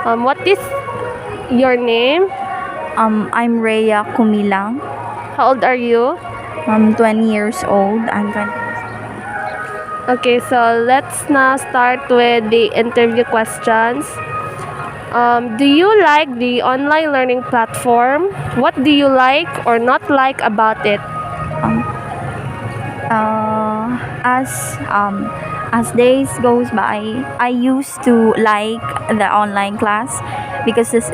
What is your name? I'm Rhea Kumilang. How old are you? I'm 20 years old. I'm 20. Okay, so let's now start with the interview questions. Do you like the online learning platform? What do you like or not like about it? Um, uh, as days goes by, I used to like the online class because this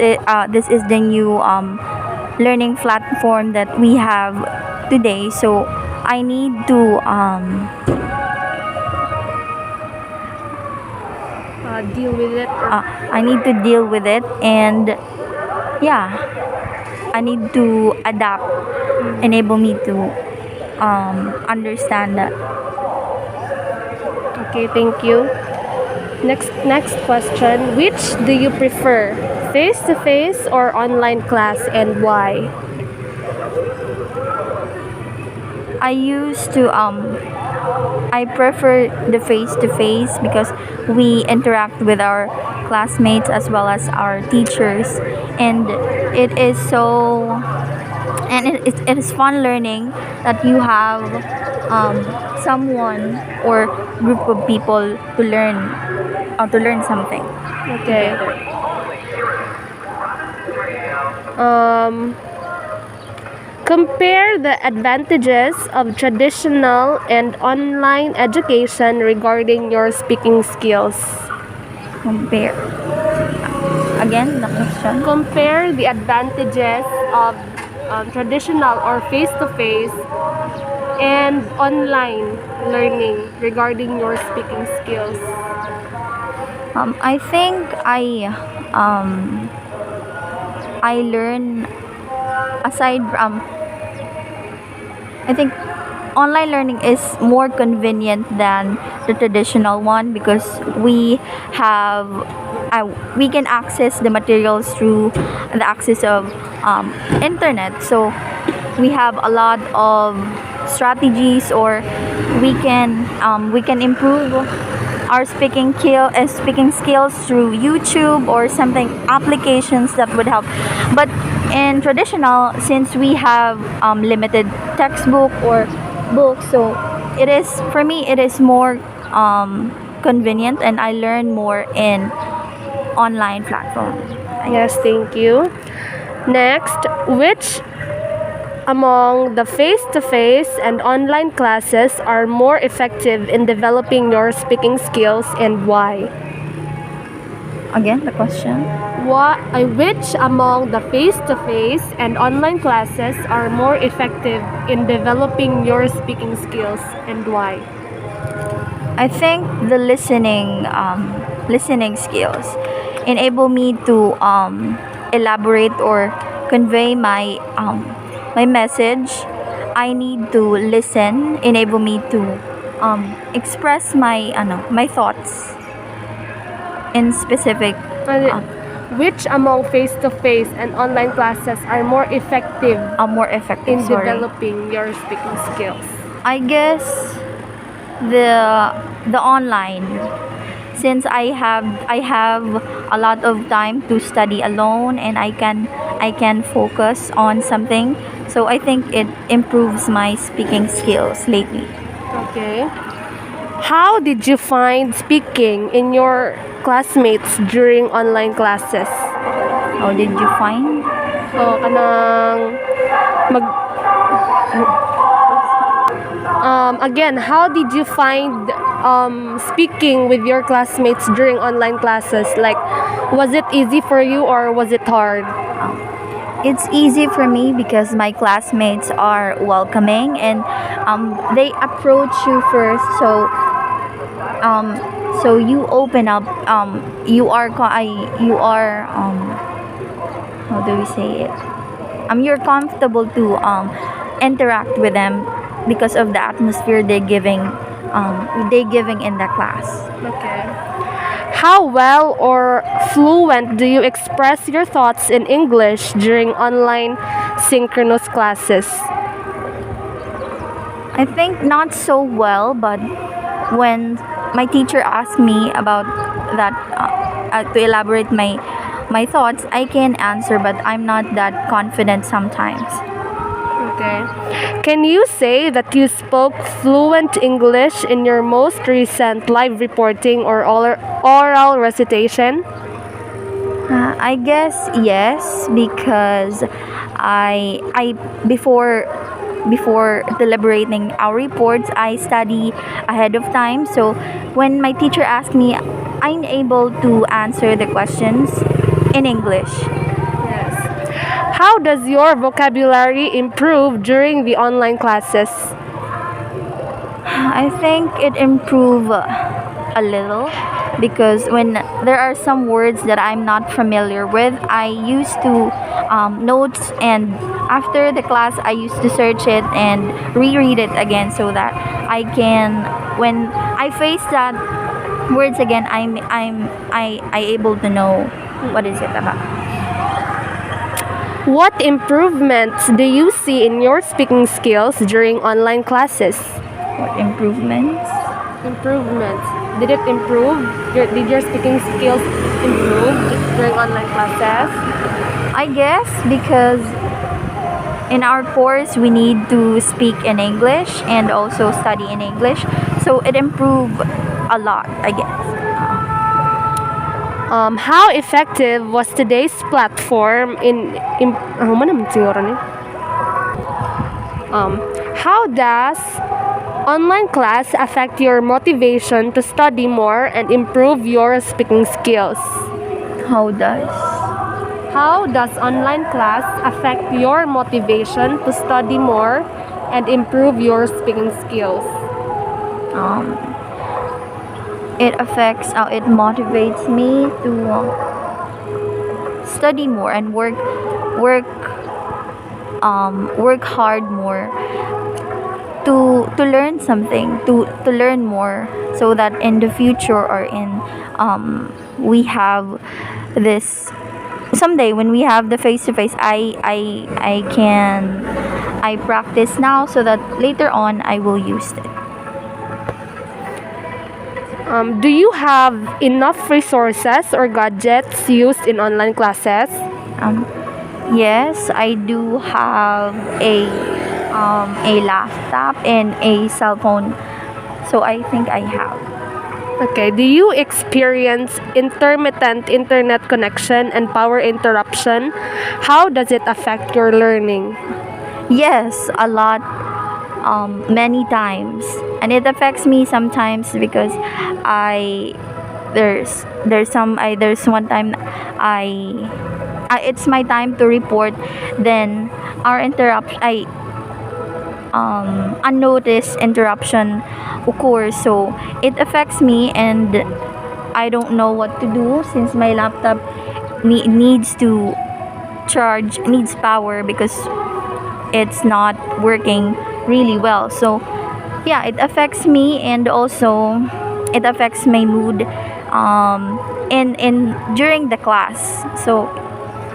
is the new learning platform that we have today. So I need to Deal with it. I need to deal with it, and yeah, I need to adapt, enable me to understand that. Okay, thank you. Next question. Which do you prefer? Face to face or online class, and why? I used to I prefer the face to face because we interact with our classmates as well as our teachers, and it is so and it is fun learning that you have someone or group of people to learn something Okay. together. Um, Compare the advantages of traditional and online education regarding your speaking skills. Compare again the question. Compare the advantages of traditional or face to face and online learning regarding your speaking skills. I think I learn aside from I think online learning is more convenient than the traditional one because we can access the materials through the access of internet. So we have a lot of strategies, or we can improve our speaking skills through YouTube or something applications that would help. But in traditional, since we have limited textbook or books, so it is for me it is more convenient, and I learn more in online platform. Yes, thank you. Next, which among the face to face and online classes are more effective in developing your speaking skills, and why? Again, the question. Which among the face to face and online classes are more effective in developing your speaking skills, and why? I think the listening skills enable me to elaborate or convey my message. I need to listen, enable me to express my thoughts in specific. Uh, which among face to face and online classes are more effective More effective. in Sorry. developing your speaking skills? I guess the online, since I have a lot of time to study alone, and I can focus on something, so I think it improves my speaking skills lately. Okay. How did you find speaking in your classmates during online classes? How did you find? O kanang mag again, how did you find speaking with your classmates during online classes? Like, was it easy for you or was it hard? It's easy for me because my classmates are welcoming, and they approach you first. So you open up. You are how do we say it? You're comfortable to interact with them because of the atmosphere they giving in the class. Okay. How well or fluent do you express your thoughts in English during online synchronous classes? I think not so well, but when my teacher asked me about that to elaborate my thoughts, I can answer, but I'm not that confident sometimes. Okay. Can you say that you spoke fluent English in your most recent live reporting or oral recitation? I guess yes, because I before deliberating our reports, I study ahead of time. So when my teacher asked me, I'm able to answer the questions in English. Yes. How does your vocabulary improve during the online classes? I think it improved a little because when there are some words that I'm not familiar with, I used to notes, and after the class I used to search it and reread it again so that I can, when I face that words again, I able to know what is it about. What improvements do you see in your speaking skills during online classes? What improvements? Improvements. Did it improve? Did your speaking skills improve during online classes? I guess because in our course we need to speak in English and also study in English, so it improved a lot, I guess. How effective was today's platform in mana man siguro ni? How does online class affect your motivation to study more and improve your speaking skills? How does? How does online class affect your motivation to study more and improve your speaking skills? um, it affects, it motivates me to study more and work hard more to learn something, to learn more, so that in the future or in we have this someday when we have the face to face, I practice now so that later on I will use it. Do you have enough resources or gadgets used in online classes? Yes, I do have a laptop and a cell phone, so I think I have. Okay, do you experience intermittent internet connection and power interruption? How does it affect your learning? Yes, a lot, many times, and it affects me sometimes because I there's one time it's my time to report, then our interrupt I unnoticed interruption occurs, so it affects me and I don't know what to do since my laptop needs to charge, needs power because it's not working really well. So yeah, it affects me and also it affects my mood in during the class. So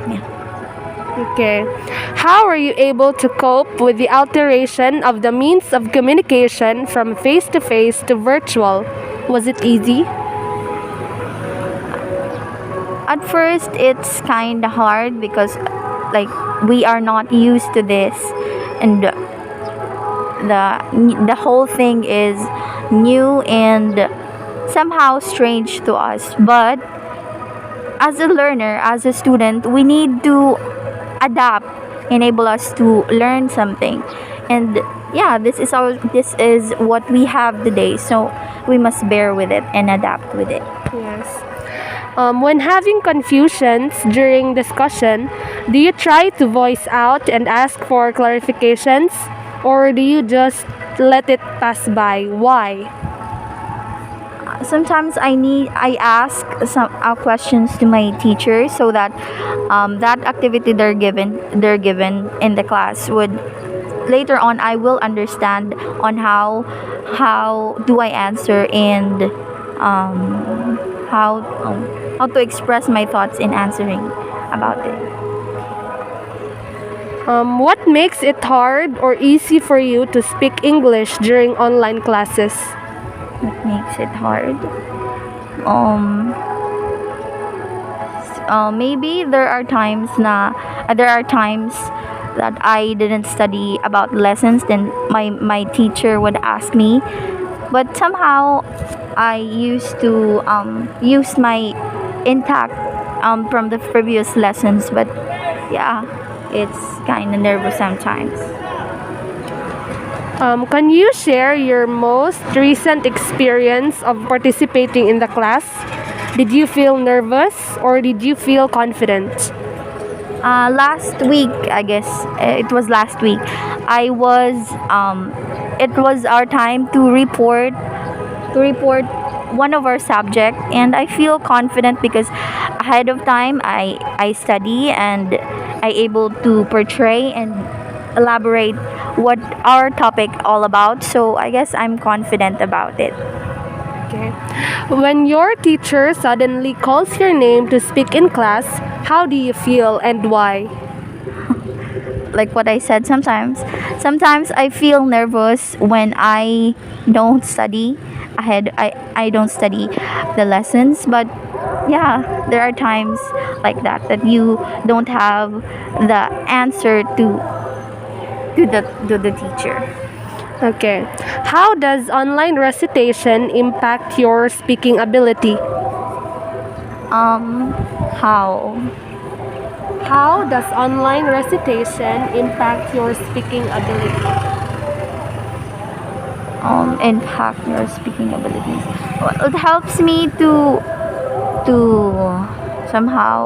yeah. Okay. How are you able to cope with the alteration of the means of communication from face to face to virtual? Was it easy? At first it's kind of hard because like we are not used to this, and the whole thing is new and somehow strange to us, but as a learner, as a student, we need to adapt, enable us to learn something, and yeah, this is what we have today, so we must bear with it and adapt with it. Yes. When having confusions during discussion, do you try to voice out and ask for clarifications, or do you just let it pass by? Why? Sometimes I ask some questions to my teacher so that that activity they're given in the class would later on I will understand on how do I answer, and how to express my thoughts in answering about it. What makes it hard or easy for you to speak English during online classes? What makes it hard? maybe there are times that I didn't study about lessons, then my teacher would ask me, but somehow I used to use my intact from the previous lessons. But yeah, it's kind of nervous sometimes. Can you share your most recent experience of participating in the class? Did you feel nervous or did you feel confident? Last week, I guess it was last week. I was it was our time to report one of our subject, and I feel confident because ahead of time I study and I able to portray and elaborate what our topic all about. So I guess I'm confident about it. Okay. When your teacher suddenly calls your name to speak in class, how do you feel and why? Like what I said, sometimes I feel nervous when I don't study ahead. I don't study the lessons, but yeah, there are times like that you don't have the answer to the teacher. Okay. How does online recitation impact your speaking ability? How How does online recitation impact your speaking ability? impact your speaking abilities? Well, it helps me to somehow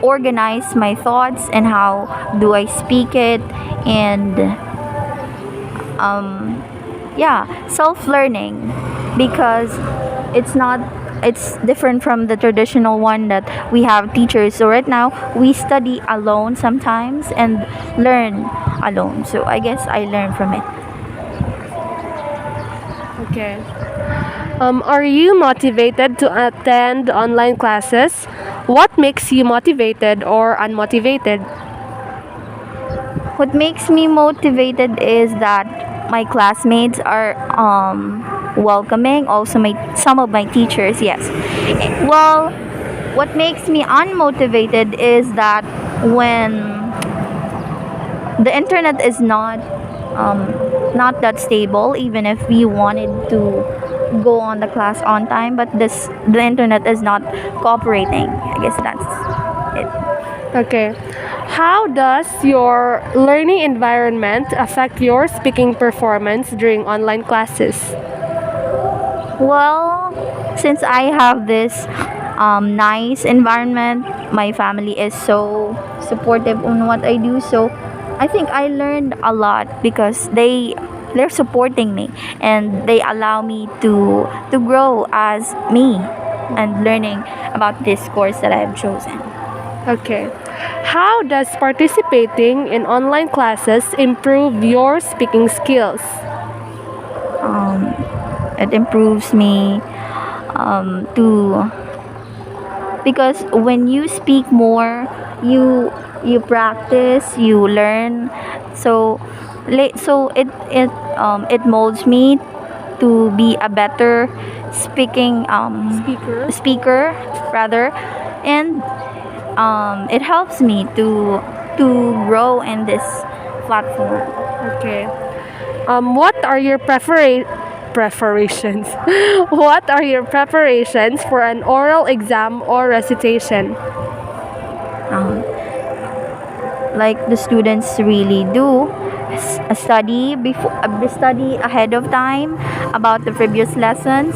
organize my thoughts and how do I speak it, and yeah, self-learning, because it's different from the traditional one that we have teachers. So right now we study alone sometimes and learn alone, so I guess I learn from it. Okay. Are you motivated to attend online classes? What makes you motivated or unmotivated? What makes me motivated is that my classmates are welcoming. Also, my some of my teachers, yes. Well, what makes me unmotivated is that when the internet is not that stable, even if we wanted to go on the class on time, but the internet is not cooperating. I guess that's it. Okay. How does your learning environment affect your speaking performance during online classes? Well, since I have this nice environment, my family is so supportive on what I do. So I think I learned a lot because they're supporting me and they allow me to grow as me and learning about this course that I have chosen. Okay. How does participating in online classes improve your speaking skills? Um, it improves me to because when you speak more, you practice, you learn. So it molds me to be a better speaking Speaker? speaker rather, and it helps me to grow in this platform. Okay. What are your preparations? What are your preparations for an oral exam or recitation? um, like the students really do study ahead of time about the previous lessons,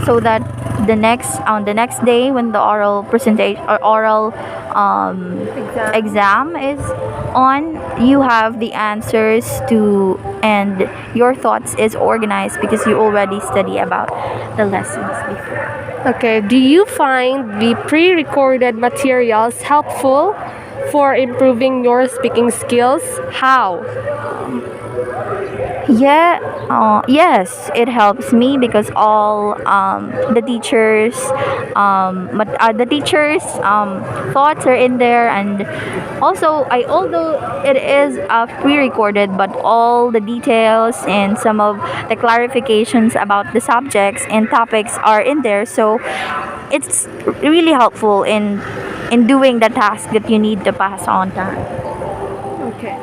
so that the next day when the oral presentation or oral exam is on, you have the answers to, and your thoughts is organized because you already study about the lessons before. Okay. Do you find the pre-recorded materials helpful for improving your speaking skills? How? Yeah, yes, it helps me because all the teachers thoughts are in there, and also although it is pre-recorded, but all the details and some of the clarifications about the subjects and topics are in there. So it's really helpful in doing the task that you need to pass on time. Okay.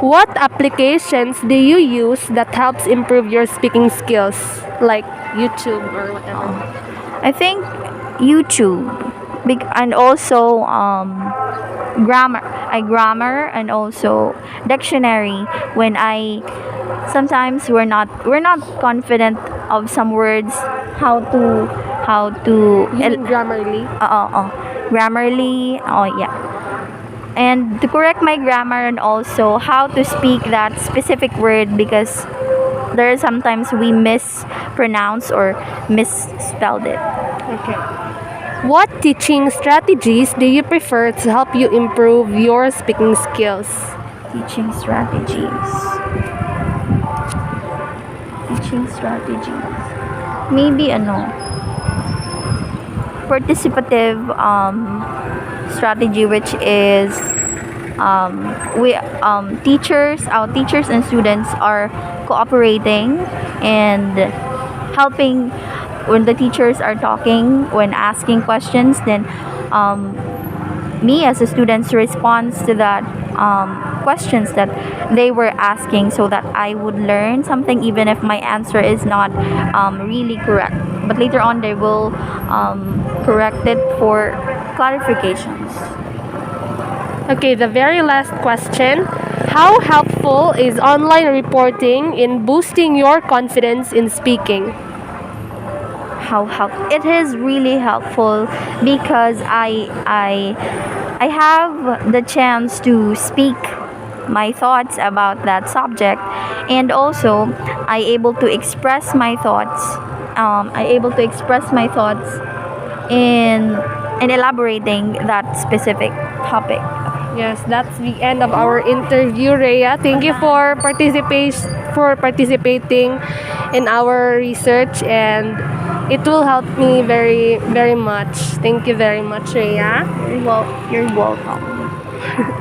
What applications do you use that helps improve your speaking skills, like YouTube or whatever? I think YouTube, and also grammar and also dictionary. When I sometimes we're not confident of some words, how to You mean Grammarly? Grammarly. Oh yeah. And to correct my grammar and also how to speak that specific word, because there are sometimes we mispronounce or misspelled it. Okay. What teaching strategies do you prefer to help you improve your speaking skills? Teaching strategies. Teaching strategies. Maybe participative strategy, which is we our teachers and students are cooperating and helping when the teachers are talking, when asking questions, then me as a student's response to that questions that they were asking, so that I would learn something even if my answer is not really correct, but later on they will correct it for clarifications. Okay, the very last question. How helpful is online reporting in boosting your confidence in speaking? How help It is really helpful, because I have the chance to speak my thoughts about that subject, and also I able to express my thoughts in elaborating that specific topic. Yes, that's the end of our interview, Rhea. Thank you for participating in our research, and it will help me very very much. Thank you very much, Rhea. You're welcome.